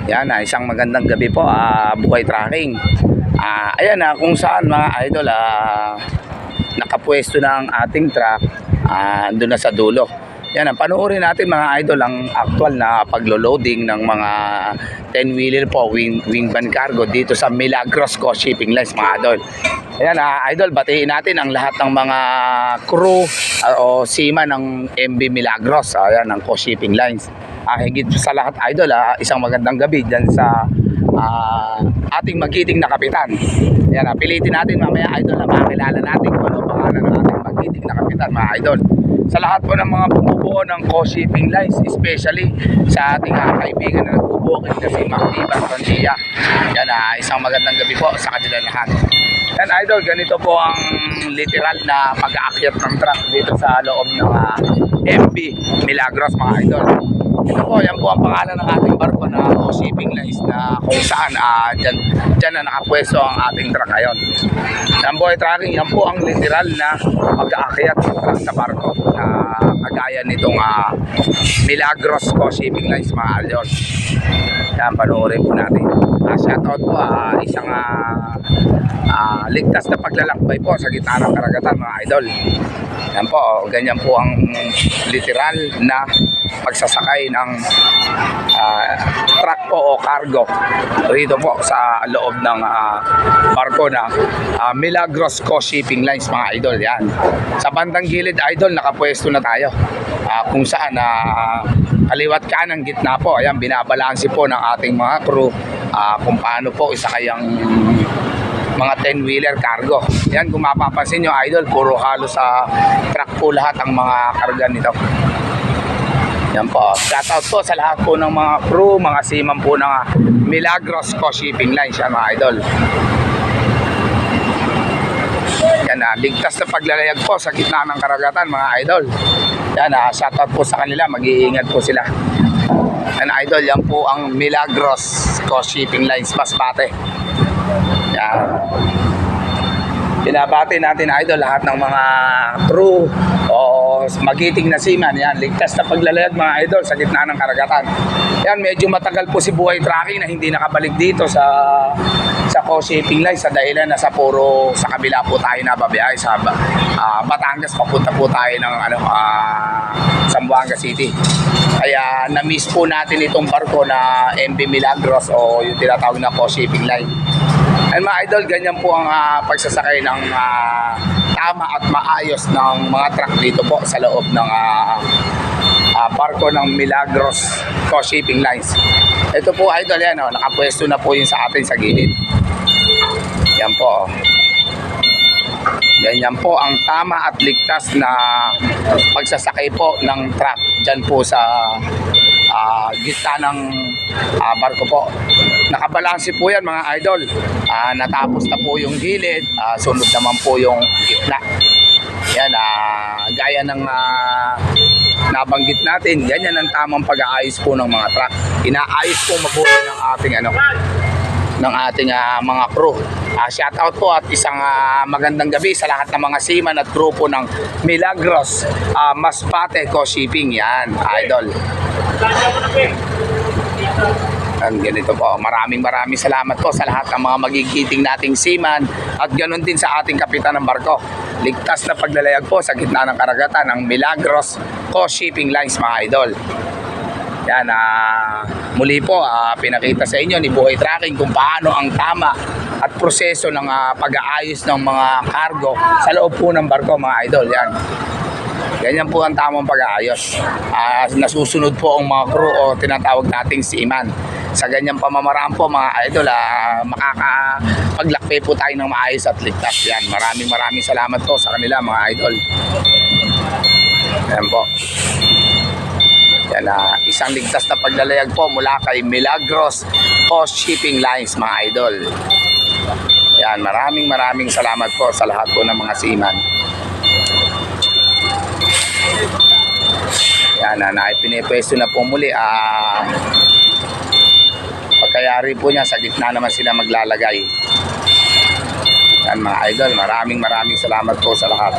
Yan, isang magandang gabi po, Buhay Tracking. Ayan kung saan mga idol, nakapwesto na ang ating truck, doon na sa dulo. Yan, panoorin natin mga idol ang actual na paglo-loading ng mga 10-wheeler po, wing van cargo dito sa Milagros Coast Shipping Lines mga idol. Ayan, idol, batiin natin ang lahat ng mga crew o seaman ng MV Milagros, ayan, ng Coast Shipping Lines. Higit sa lahat idol, isang magandang gabi dyan sa ating magiting na kapitan. Ayan, pilitin natin mamaya idol na makilala natin kung ano pangalan ng ating magiting na kapitan mga idol. Sa lahat po ng mga bumubuo ng Coast Shipping Lines, especially sa ating kaibigan na nagbubukid na si Mactiban Francia. Yan, isang magandang gabi po sa kanila lahat. Yan idol, ganito po ang literal na pag-aakyat ng truck dito sa loob ng MV Milagros mga idol. Ito po, yan po ang pangalan ng ating barko na Coast Shipping Lines na kung saan dyan na nakapwesto ang ating truck ngayon. Yan Buhay Tracking, yan po ang literal na pag-aakyat sa barko na kagaya nitong Milagros Coast Shipping Lines mga idol. Yan, panoorin po natin. Shoutout po, isang ligtas na paglalakbay po sa gitna ng karagatan mga idol. Yan po, ganyan po ang literal na pagsasakay ng truck po o cargo rito po sa loob ng barko na Milagros Coast Shipping Lines mga idol. Yan, sa bandang gilid idol nakapwesto na tayo, kung saan kaliwat kanang gitna po, ayan, binabalanse po ng ating mga crew kung paano po isakay ang mga 10-wheeler cargo. Yan, kung mapapansin nyo idol, puro halos truck po lahat ang mga karga nito. Yan po, shoutout po sa lahat po ng mga crew, mga seaman po ng Milagros Coast Shipping Lines yan mga idol. Yan, ligtas na paglalayag po sa gitna ng karagatan mga idol. Yan, shoutout po sa kanila, mag-iingat po sila. Yan idol, yan po ang Milagros Coast Shipping Lines Masbate. Yan, binabati natin idol lahat ng mga crew o magiting na seaman. Yan, ligtas na paglalayag mga idol sa gitna ng karagatan. Yan, medyo matagal po si Buhay Tracking na hindi nakabalik dito sa Coast Shipping Lines sa dahilan na sa kabila po tayo nababiyahe sa Batangas, papunta po tayo ng Zamboanga City. Kaya na-miss po natin itong barko na MV Milagros o yung tinatawag na Coast Shipping Line. And mga idol, ganyan po ang pagsasakay ng tama at maayos ng mga truck dito po sa loob ng barko ng Milagros Coast Shipping Lines. Ito po idol, yan, nakapwesto na po yun sa atin sa gilid. Yan po. Ganyan po ang tama at ligtas na pagsasakay po ng truck dyan po sa gitna ng barko po. Nakabalanse po yan mga idol. Natapos na po yung gilid, sunod naman po yung gitna. Yan, gaya ng nabanggit natin, ganyan ang tamang pag-aayos po ng mga truck. Inaayos po mabuti ng ating mga crew. Shout out po at isang magandang gabi sa lahat ng mga seaman at crew po ng Milagros Masbate Coast Shipping. Yan idol. And ganito po, maraming salamat po sa lahat ng mga magigiting nating seaman at ganoon din sa ating kapitan ng barko. Ligtas na paglalayag po sa gitna ng karagatan ng Milagros Coast Shipping Lines mga idol. Yan, muli po pinakita sa inyo ni Buhay Tracking kung paano ang tama at proseso ng pag-aayos ng mga cargo sa loob po ng barko mga idol. Yan, ganyan po ang tamang pag-aayos. Nasusunod po ang mga crew o tinatawag nating seaman. Sa ganyang pamamaraan po mga idol, makakapaglakbay po tayo ng maayos at ligtas. Yan, maraming salamat po sa kanila mga idol. Yan po. Yan, isang ligtas na paglalayag po mula kay Milagros Coast Shipping Lines mga idol. Yan, maraming salamat po sa lahat po ng mga seaman. Yan, pinipwesto na po muli. Pagkayari po niya, sa gitna naman sila maglalagay. Yan mga idol, maraming salamat po sa lahat.